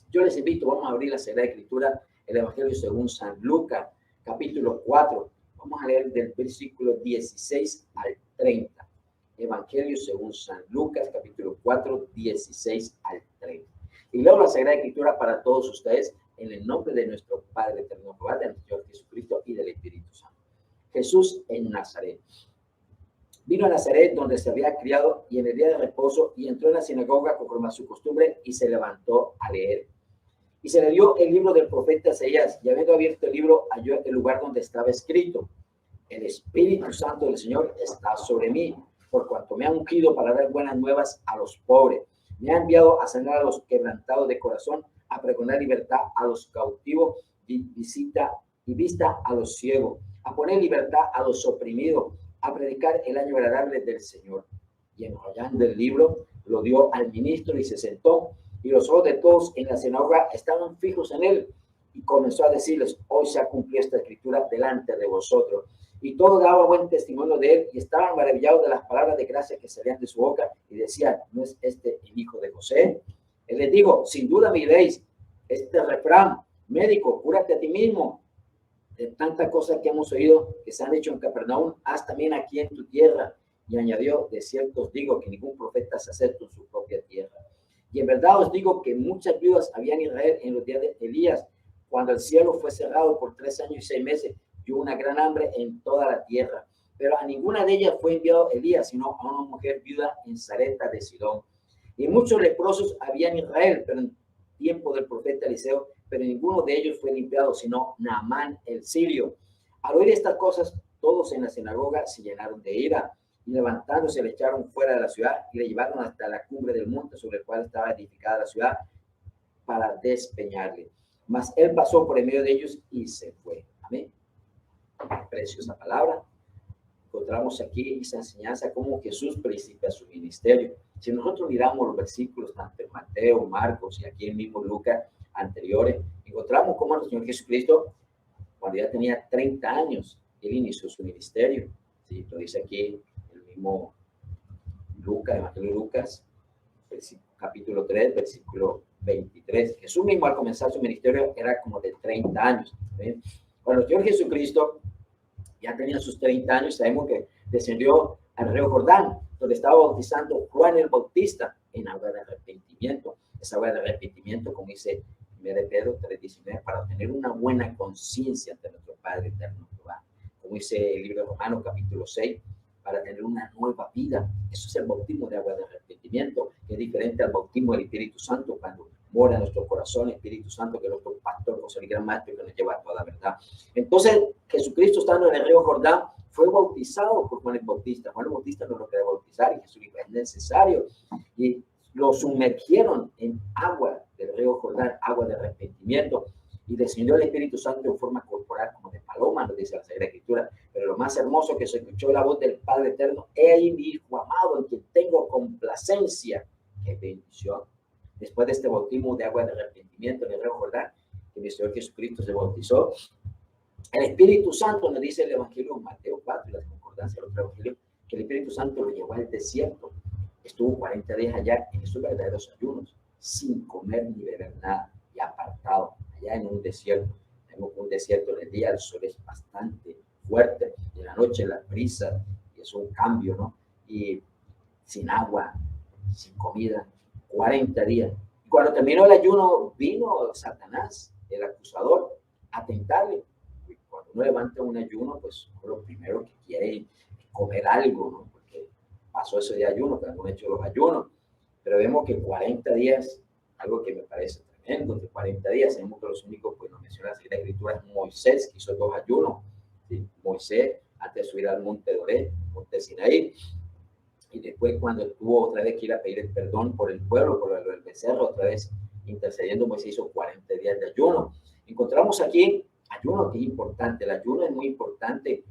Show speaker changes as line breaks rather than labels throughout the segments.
Yo les invito, vamos a abrir la Sagrada Escritura, el Evangelio según San Lucas, capítulo 4. Vamos a leer del versículo 16 al 30. Evangelio según San Lucas, capítulo 4, 16 al 30. Y leo la Sagrada Escritura para todos ustedes en el nombre de nuestro Padre eterno, de nuestro Señor Jesucristo y del Espíritu Santo. Jesús en Nazaret. Vino a Nazaret, donde se había criado, y en el día de reposo, y entró en la sinagoga conforme a su costumbre, y se levantó a leer. Y se le dio el libro del profeta Isaías, y habiendo abierto el libro, halló el lugar donde estaba escrito: el Espíritu Santo del Señor está sobre mí, por cuanto me ha ungido para dar buenas nuevas a los pobres. Me ha enviado a sanar a los quebrantados de corazón, a pregonar libertad a los cautivos, y vista a los ciegos, a poner libertad a los oprimidos, a predicar el año agradable del Señor. Y enrollando el libro, lo dio al ministro y se sentó, y los ojos de todos en la sinagoga estaban fijos en él, y comenzó a decirles: hoy se ha cumplido esta escritura delante de vosotros. Y todo daba buen testimonio de él, y estaban maravillados de las palabras de gracia que salían de su boca, y decían: ¿no es este el hijo de José? Él les dijo: sin duda miréis este refrán: médico, cúrate a ti mismo. De tantas cosas que hemos oído que se han hecho en Capernaum, haz también aquí en tu tierra. Y añadió: de cierto os digo que ningún profeta se acepta en su propia tierra. Y en verdad os digo que muchas viudas había en Israel en los días de Elías, cuando el cielo fue cerrado por 3 años y 6 meses, y hubo una gran hambre en toda la tierra. Pero a ninguna de ellas fue enviado Elías, sino a una mujer viuda en Sarepta de Sidón. Y muchos leprosos había en Israel, pero en tiempo del profeta Eliseo, pero ninguno de ellos fue limpiado, sino Naamán el sirio. Al oír estas cosas, todos en la sinagoga se llenaron de ira, y levantándose le echaron fuera de la ciudad y le llevaron hasta la cumbre del monte sobre el cual estaba edificada la ciudad, para despeñarle. Mas él pasó por en medio de ellos y se fue. Amén. Preciosa palabra. Encontramos aquí esa enseñanza como Jesús principia su ministerio. Si nosotros miramos los versículos tanto en Mateo, Marcos y aquí en mismo Lucas anteriores, encontramos cómo el Señor Jesucristo, cuando ya tenía 30 años, él inició su ministerio. ¿Sí? Lo dice aquí el mismo Lucas, Evangelio de Lucas, capítulo 3, versículo 23. Jesús mismo al comenzar su ministerio era como de 30 años. ¿Sí? Cuando el Señor Jesucristo ya tenía sus 30 años, sabemos que descendió al río Jordán, donde estaba bautizando Juan el Bautista en agua de arrepentimiento. Esa agua de arrepentimiento, como dice 1 Pedro 3:19, para tener una buena conciencia ante nuestro Padre eterno Jehová. Como dice el libro de Romanos capítulo 6, para tener una nueva vida. Eso es el bautismo de agua de arrepentimiento, que es diferente al bautismo del Espíritu Santo, cuando mora en nuestro corazón el Espíritu Santo, que es nuestro pastor, José el gran maestro, que nos lleva a toda la verdad. Entonces, Jesucristo, estando en el río Jordán, fue bautizado por Juan el Bautista. Juan el Bautista no lo quería bautizar, y Jesús dijo: es necesario. Y lo sumergieron en agua del río Jordán, agua de arrepentimiento, y descendió el Espíritu Santo en forma corporal como de paloma, nos dice la Sagrada Escritura. Pero lo más hermoso, que se escuchó la voz del Padre eterno: he ahí mi Hijo amado, en quien tengo complacencia. ¡Qué bendición! Después de este bautismo de agua de arrepentimiento en el río Jordán, que mi Señor Jesucristo se bautizó, el Espíritu Santo, nos dice el Evangelio de Mateo 4, y la concordancia del otro Evangelio, que el Espíritu Santo lo llevó al desierto. Estuvo 40 días allá en esos verdaderos ayunos, sin comer ni beber nada, y apartado, allá en un desierto. Tenemos un desierto en el día, el sol es bastante fuerte, en la noche las brisas, y es un cambio, ¿no? Y sin agua, sin comida, 40 días. Y cuando terminó el ayuno, vino Satanás, el acusador, a tentarle. Y cuando uno levanta un ayuno, pues lo primero que quiere es comer algo, ¿no? Porque pasó ese día de ayuno, que han hecho los ayunos. Pero vemos que 40 días, algo que me parece tremendo, de 40 días, sabemos que los únicos, pues nos menciona la Sagrada Escritura, es Moisés, que hizo 2 ayunos. ¿Sí? Moisés, antes de subir al monte de Oreb, monte de Sinaí, y después cuando tuvo otra vez que ir a pedir el perdón por el pueblo, por el becerro, otra vez intercediendo, Moisés hizo 40 días de ayuno. Encontramos aquí ayuno, que es importante. El ayuno es muy importante,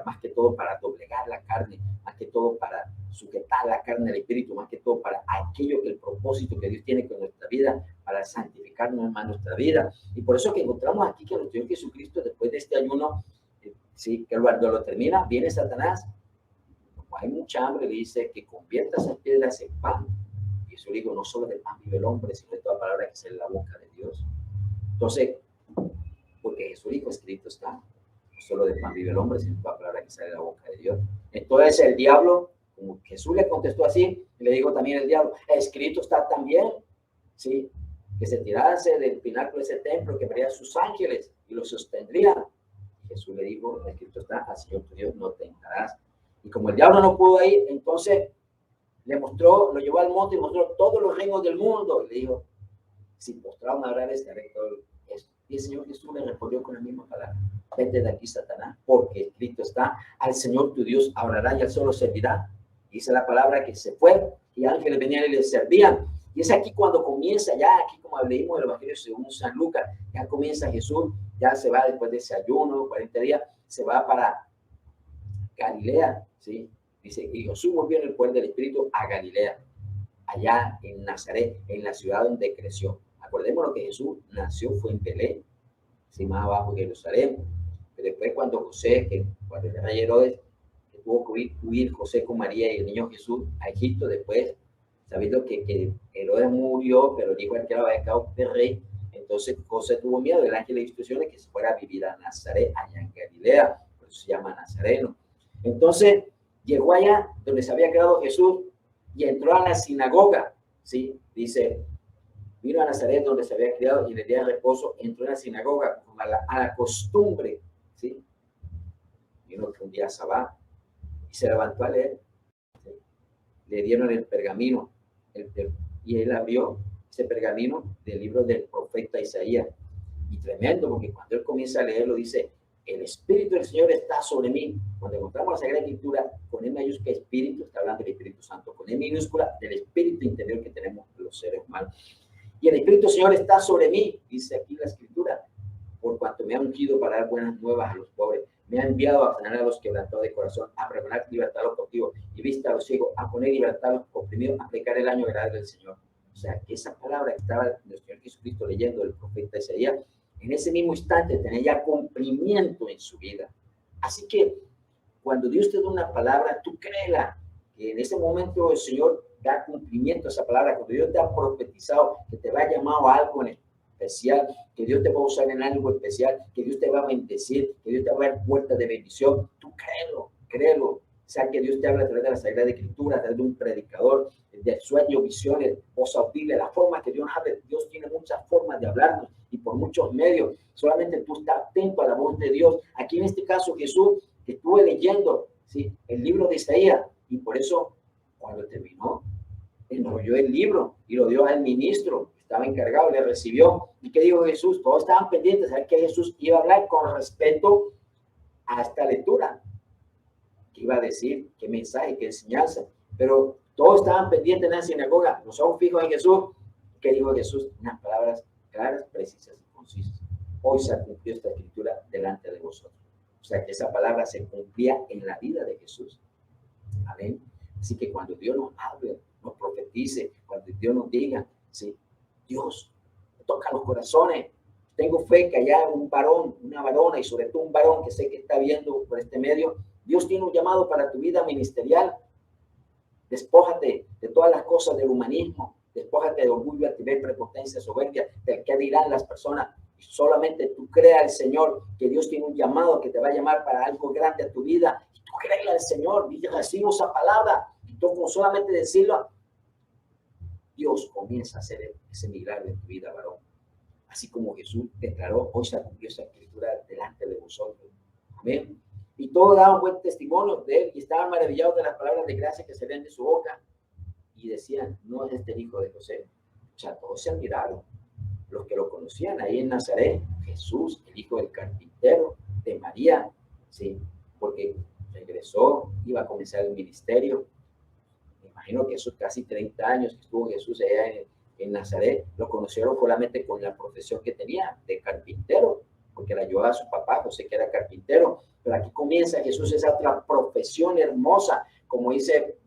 más que todo para doblegar la carne, más que todo para sujetar la carne al espíritu, más que todo para aquello, que el propósito que Dios tiene con nuestra vida, para santificarnos más nuestra vida. Y por eso que encontramos aquí que nuestro Señor Jesucristo, después de este ayuno, sí, que cuando lo termina, viene Satanás. Hay mucha hambre, le dice que convierta esas piedras en pan. Y Jesús dijo, no solo del pan vive el hombre, sino de toda palabra que sale de la boca de Dios. Entonces, porque Jesús dijo, escrito está, no solo del pan vive el hombre, sino de toda palabra que sale de la boca de Dios. Entonces el diablo, como Jesús le contestó así, le dijo también el diablo, escrito está también, ¿sí? Que se tirase del pináculo de ese templo, que vería a sus ángeles y los sostendrían. Jesús le dijo, escrito está, al Señor tu Dios no tentarás. Y como el diablo no pudo ir, entonces le mostró, lo llevó al monte y mostró todos los reinos del mundo. Y le dijo, si postrado me agradeceré, haré todo esto. Y el Señor Jesús le respondió con la misma palabra, vete de aquí, Satanás, porque escrito está, al Señor tu Dios adorará y al solo servirá. Y dice la palabra que se fue y ángeles venían y le servían. Y es aquí cuando comienza, ya aquí como leímos el Evangelio según San Lucas, ya comienza Jesús, ya se va después de ese ayuno, 40 días, se va para Galilea, ¿sí? Dice, y Jesús volvió en el poder del Espíritu a Galilea, allá en Nazaret, en la ciudad donde creció. Acordémonos que Jesús nació, fue en Belén, ¿sí? Más abajo de Jerusalén. Pero después cuando cuando el rey Herodes, que tuvo que huir José con María y el niño Jesús a Egipto, después, sabiendo que Herodes murió, pero dijo que era becado de rey, entonces José tuvo miedo, el ángel de instrucciones que se fuera a vivir a Nazaret, allá en Galilea, por eso se llama Nazareno. Entonces, llegó allá donde se había quedado Jesús y entró a la sinagoga, ¿sí? Dice, vino a Nazaret donde se había criado y en el día de reposo entró en la sinagoga a la costumbre, ¿sí? Vino un día sabá y se levantó a leer, ¿sí? Le dieron el pergamino y él abrió ese pergamino del libro del profeta Isaías. Y tremendo, porque cuando él comienza a leerlo dice, el Espíritu del Señor está sobre mí. Cuando encontramos la Sagrada Escritura, con E mayúscula Espíritu, está hablando del Espíritu Santo, con E minúscula del Espíritu interior que tenemos los seres humanos. Y el Espíritu del Señor está sobre mí, dice aquí la Escritura, por cuanto me ha ungido para dar buenas nuevas a los pobres, me ha enviado a sanar a los quebrantados de corazón, a pregonar libertad a los cautivos y vista a los ciegos, a poner libertad a los oprimidos, a aplicar el año agradable del Señor. O sea, que esa palabra que estaba el Señor Jesucristo leyendo del profeta Isaías, en ese mismo instante tenía ya cumplimiento en su vida. Así que cuando Dios te da una palabra, tú créela, que en ese momento el Señor da cumplimiento a esa palabra. Cuando Dios te ha profetizado que te va a llamar a algo en especial, que Dios te va a usar en algo especial, que Dios te va a bendecir, que Dios te va a dar puertas de bendición, tú créelo. O sea, que Dios te habla a través de la Sagrada Escritura, a través de un predicador, de sueños, visiones, voz audible, la forma que Dios habla. Dios tiene muchas formas de hablarnos y por muchos medios. Solamente tú estás atento a la voz de Dios. Aquí en este caso Jesús, que estuve leyendo, ¿sí?, el libro de Isaías, y por eso cuando terminó, enrolló el libro y lo dio al ministro, estaba encargado, le recibió. ¿Y qué dijo Jesús? Todos estaban pendientes a ver qué Jesús iba a hablar con respecto a esta lectura, qué iba a decir, qué mensaje, qué enseñanza. Pero todos estaban pendientes en la sinagoga, los ojos fijos en Jesús. ¿Qué dijo Jesús? Unas palabras claras, precisas y concisas. Hoy se cumplió esta escritura delante de vosotros. O sea, que esa palabra se cumplía en la vida de Jesús. Amén. Así que cuando Dios nos hable, nos profetice, cuando Dios nos diga, sí, Dios toca los corazones. Tengo fe que haya un varón, una varona y sobre todo un varón que sé que está viendo por este medio. Dios tiene un llamado para tu vida ministerial. Despójate de todas las cosas del humanismo. Despójate de orgullo, altivez, prepotencia, soberbia, del que dirán las personas. Solamente tú crea al Señor que Dios tiene un llamado que te va a llamar para algo grande a tu vida. Y tú créele al Señor y recibe esa palabra. Y tú con solamente decirlo, Dios comienza a hacer ese milagro en tu vida, varón. Así como Jesús declaró, hoy se cumplió esa escritura delante de vosotros. Amén. Y todos daban buen testimonio de él y estaban maravillados de las palabras de gracia que salían de su boca. Y decían, no es este el hijo de José. O sea, todos se admiraron. Los que lo conocían ahí en Nazaret, Jesús, el hijo del carpintero, de María, sí, porque regresó, iba a comenzar el ministerio. Me imagino que esos casi 30 años que estuvo Jesús allá en Nazaret, lo conocieron solamente con la profesión que tenía de carpintero, porque la ayudaba a su papá, José, que era carpintero. Pero aquí comienza Jesús esa otra profesión hermosa, como dice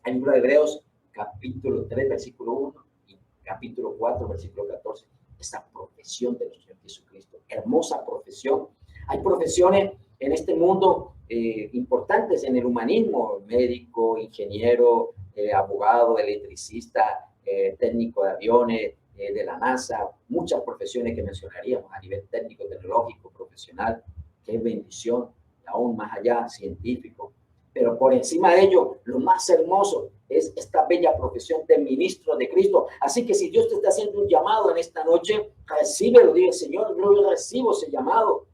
el libro de Hebreos, capítulo 3, versículo 1, y capítulo 4, versículo 14. Esta profesión de nuestro Señor Jesucristo, hermosa profesión. Hay profesiones en este mundo importantes en el humanismo, médico, ingeniero, abogado, electricista, técnico de aviones, de la NASA, muchas profesiones que mencionaríamos a nivel técnico, tecnológico, profesional. Qué bendición, aún más allá, científico. Pero por encima de ello, lo más hermoso es esta bella profesión de ministro de Cristo. Así que si Dios te está haciendo un llamado en esta noche, recíbelo, diga, Señor, yo recibo ese llamado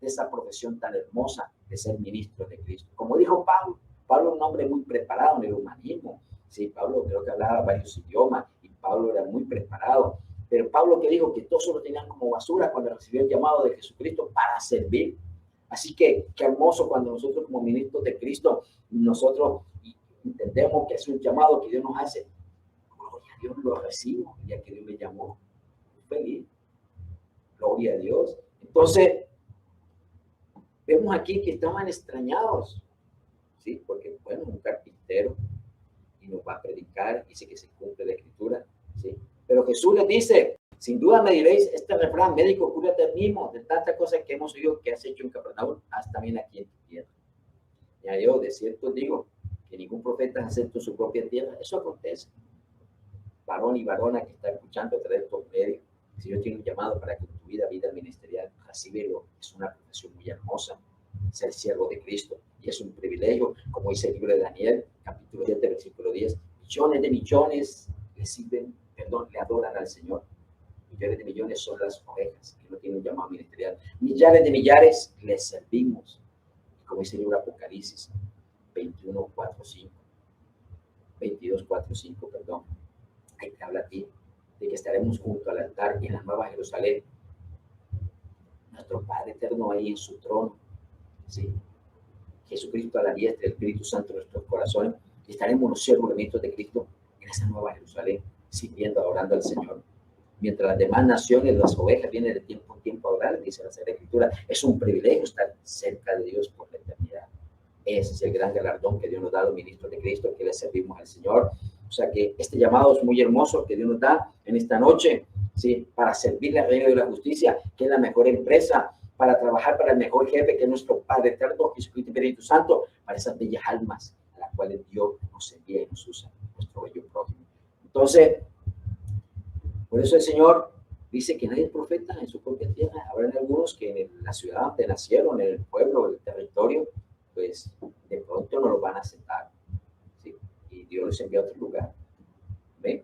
de esa profesión tan hermosa de ser ministro de Cristo. Como dijo Pablo, Pablo es un hombre muy preparado en el humanismo. Sí, Pablo creo que hablaba varios idiomas y Pablo era muy preparado. Pero Pablo que dijo que todos lo tenían como basura cuando recibió el llamado de Jesucristo para servir. Así que qué hermoso cuando nosotros como ministros de Cristo, nosotros entendemos que es un llamado que Dios nos hace. Gloria a Dios, lo recibo, ya que Dios me llamó. Feliz. Gloria a Dios. Entonces, vemos aquí que estaban extrañados, ¿sí? Porque, bueno, un carpintero y nos va a predicar, dice que se cumple la escritura, ¿sí? Pero Jesús les dice, sin duda me diréis este refrán, médico, cúrate a ti mismo, de tantas cosas que hemos oído que has hecho en Capernaum, haz también aquí en tu tierra. Ya yo de cierto digo que ningún profeta acepta su propia tierra. Eso acontece. Varón y varona que está escuchando a través de estos medios, si Dios tiene un llamado para que tu vida ministerial, recíbelo. Es una profesión muy hermosa, ser siervo de Cristo. Y es un privilegio, como dice el libro de Daniel, capítulo 7, versículo 10. Millones de millones le adoran al Señor. Millones de millones son las ovejas que no tienen un llamado ministerial. Millares de millares les servimos. Como dice el libro Apocalipsis 21, 4, 5. 22, 4, 5, perdón. Ahí te habla a ti de que estaremos junto al altar en la Nueva Jerusalén. Nuestro Padre eterno ahí en su trono. ¿Sí? Jesucristo a la diestra, el Espíritu Santo en nuestros corazones. Y estaremos los siervos de Cristo en esa Nueva Jerusalén, sirviendo, adorando al Señor. Mientras las demás naciones, las ovejas, vienen de tiempo en tiempo a orar, dice la Sagrada Escritura. Es un privilegio estar cerca de Dios por la eternidad. Ese es el gran galardón que Dios nos da a los ministros de Cristo, que le servimos al Señor. O sea que este llamado es muy hermoso que Dios nos da en esta noche, ¿sí? Para servir al reino de la justicia, que es la mejor empresa, para trabajar para el mejor jefe, que es nuestro Padre eterno, Jesucristo Espíritu Santo, para esas bellas almas a las cuales Dios nos envía y nos usa, nuestro bello prójimo. Entonces, por eso el Señor dice que nadie es profeta en su propia tierra. Habrán algunos que en la ciudad donde nacieron, en el pueblo, en el territorio, pues de pronto no lo van a aceptar, ¿sí? Y Dios los envía a otro lugar. ¿Ven?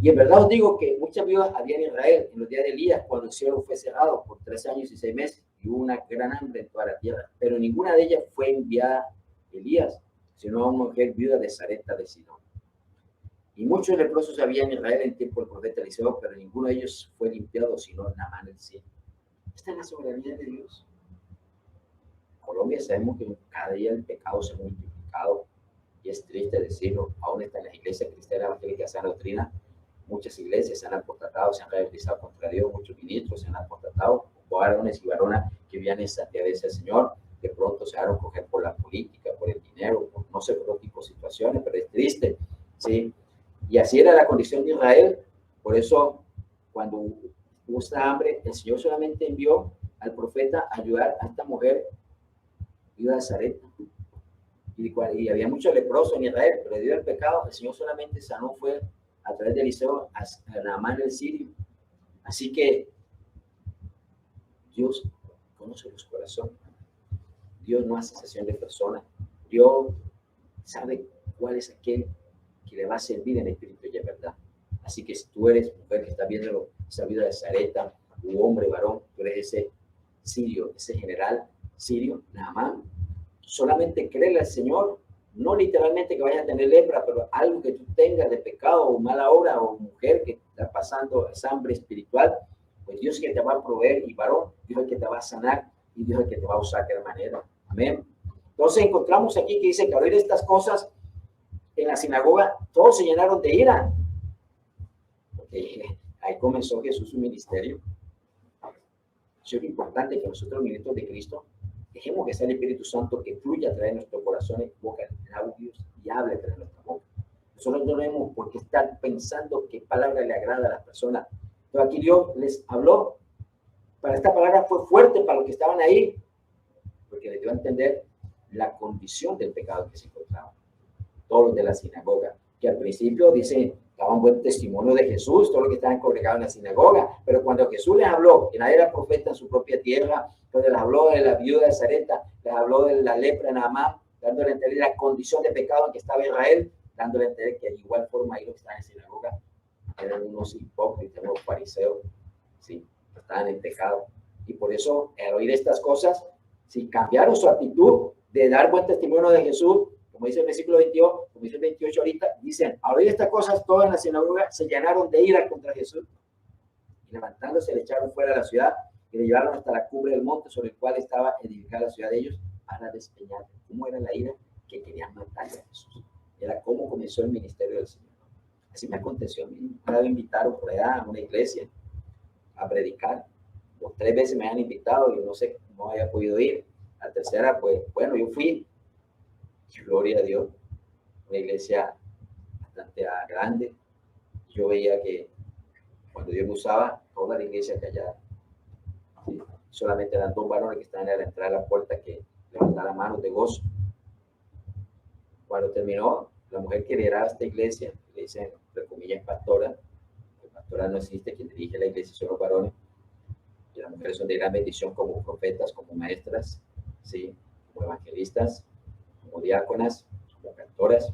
Y en verdad os digo que muchas viudas había en Israel en los días de Elías, cuando el cielo fue cerrado por 3 años y 6 meses, y hubo una gran hambre en toda la tierra. Pero ninguna de ellas fue enviada a Elías, sino a una mujer viuda de Sarepta de Sidón. Y muchos leprosos había en Israel en tiempo del profeta Eliseo, pero ninguno de ellos fue limpiado, sino Naamán el sirio. Esta es la soberanía de Dios. En Colombia sabemos que cada día el pecado se ha multiplicado, y es triste decirlo, aún está en las iglesias cristianas evangélicas sana doctrina. Muchas iglesias se han apostatado, se han radicalizado contra Dios, muchos ministros se han apostatado, varones y varonas que vivían en santidad del Señor, de pronto se dejaron coger por la política, por el dinero, por no sé por qué tipo de situaciones, pero es triste, ¿sí? Y así era la condición de Israel. Por eso, cuando hubo esta hambre, el Señor solamente envió al profeta a ayudar a esta mujer viuda de Sarepta. Y había muchos leprosos en Israel, pero debido al pecado, el Señor solamente sanó fue a través de Eliseo a Naamán el sirio. Así que Dios conoce los corazones. Dios no hace excepción de personas. Dios sabe cuál es aquel que le va a servir en espíritu y en verdad. Así que si tú eres mujer que está viendo esa vida de Sarepta, u hombre, varón, tú eres ese sirio, ese general sirio, Naamán, solamente créele al Señor, no literalmente que vayas a tener lepra, pero algo que tú tengas de pecado o mala obra, o mujer que está pasando esa hambre espiritual, pues Dios es que te va a proveer, y varón, Dios es que te va a sanar, y Dios es que te va a usar de manera. Amén. Entonces encontramos aquí que dice que al oír estas cosas, en la sinagoga todos se llenaron de ira. Porque ahí comenzó Jesús su ministerio. Eso es importante, que nosotros, ministros de Cristo, dejemos que sea el Espíritu Santo que fluya a través de nuestros corazones, boca, audios, y hable a través de nuestra boca. Nosotros no debemos por qué estar pensando qué palabra le agrada a las personas. Pero aquí Dios les habló. Para esta palabra fue fuerte para los que estaban ahí, porque les dio a entender la condición del pecado que se encontraba. todos los de la sinagoga, que al principio dicen, daban buen testimonio de Jesús, todos los que estaban congregados en la sinagoga, pero cuando Jesús les habló, que nadie era profeta en su propia tierra, cuando les habló de la viuda de Sarepta, les habló de la lepra en Naamán, dándole a entender la condición de pecado en que estaba Israel, dándole a entender que de igual forma ahí los que estaban en la sinagoga eran unos hipócritas, unos fariseos, ¿sí? Estaban en pecado. Y por eso, al oír estas cosas, si cambiaron su actitud de dar buen testimonio de Jesús, como dice el versículo 22, como dice el 28 ahorita, dicen, al oír estas cosas, todas en la sinagoga se llenaron de ira contra Jesús. Y levantándose, le echaron fuera de la ciudad y le llevaron hasta la cumbre del monte sobre el cual estaba edificada la ciudad de ellos para despeñarle. ¿Cómo era la ira? Que querían matar a Jesús. Era cómo comenzó el ministerio del Señor. Así me aconteció a mí. Una vez me invitaron por allá a una iglesia a predicar. 3 veces me han invitado y no sé cómo había podido ir. La tercera, pues, bueno, yo fui. Gloria a Dios. Una iglesia bastante grande. Yo veía que cuando Dios me usaba, toda la iglesia callada. ¿Sí? Solamente eran 2 varones que estaban a la entrada de la puerta que levantaban manos de gozo. Cuando terminó, la mujer que lideraba esta iglesia, le dicen, entre comillas, pastora. La pastora no existe, quien dirige la iglesia son los varones. Y las mujeres son de gran bendición como profetas, como maestras, ¿sí? Como evangelistas, como diáconas, como cantoras.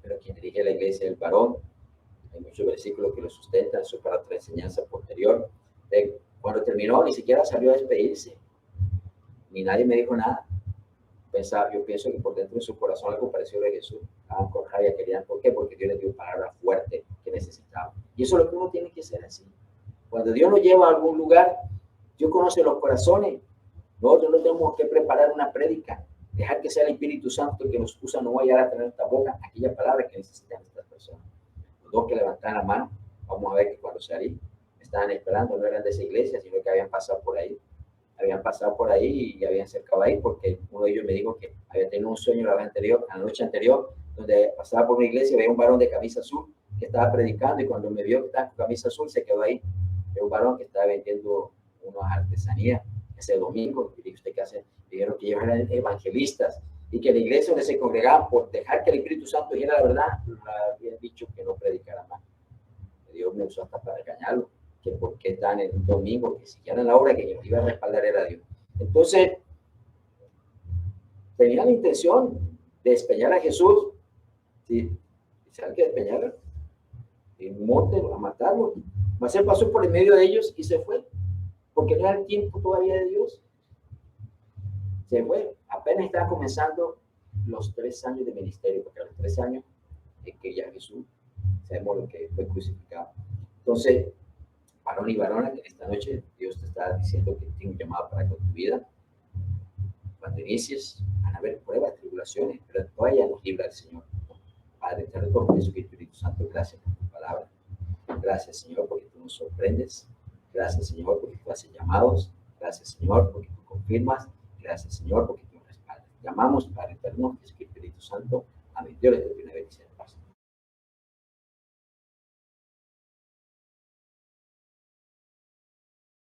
Pero quien dirige la iglesia es el varón. Hay muchos versículos que lo sustentan, eso para otra enseñanza posterior. Cuando terminó, ni siquiera salió a despedirse, ni nadie me dijo nada. Yo pienso que por dentro de su corazón algo pareció de Jesús. Estaban con rabia, querían, ¿por qué? Porque Dios les dio palabra fuerte que necesitaban. Y eso es lo que uno tiene que hacer así. Cuando Dios nos lleva a algún lugar, Dios conoce los corazones. Nosotros no tenemos que preparar una prédica, dejar que sea el Espíritu Santo el que nos usa, no vaya a tener esta boca aquella palabra que necesitan estas personas. Los 2 que levantaban la mano, vamos a ver que cuando salí, estaban esperando, no eran de esa iglesia, sino que habían pasado por ahí y habían acercado ahí porque uno de ellos me dijo que había tenido un sueño la noche anterior, donde pasaba por una iglesia y veía un varón de camisa azul que estaba predicando y cuando me vio que estaba con camisa azul se quedó ahí. Era un varón que estaba vendiendo unas artesanías ese domingo. Y dije, ¿usted qué hace? Dijeron que ellos eran evangelistas y que la iglesia donde se congregaban por dejar que el Espíritu Santo dijera la verdad, habían dicho que no predicara más. Dios me usó hasta para engañarlo, que por qué están en un domingo, que siguieran la obra que nos iba a respaldar era Dios. Entonces, tenían la intención de despeñar a Jesús, ¿sí? ¿Saben qué despeñarlo? En un monte, a matarlo. Mas él pasó por el medio de ellos y se fue, porque no era el tiempo todavía de Dios. Se fue, apenas estaba comenzando los 3 años de ministerio, porque a los 3 años es que ya Jesús, sabemos lo que fue crucificado. Entonces, varón y varona, que esta noche Dios te está diciendo que tiene un llamado para con tu vida. Cuando inicies, van a haber pruebas, tribulaciones, pero todavía nos libra el Señor. Padre, te retorno Jesucristo, Espíritu Santo, gracias por tu palabra. Gracias, Señor, porque tú nos sorprendes. Gracias, Señor, porque tú haces llamados. Gracias, Señor, porque tú confirmas. Gracias, Señor, porque tú respaldas. Llamamos, Padre eterno, Espíritu Santo, a mi Dios,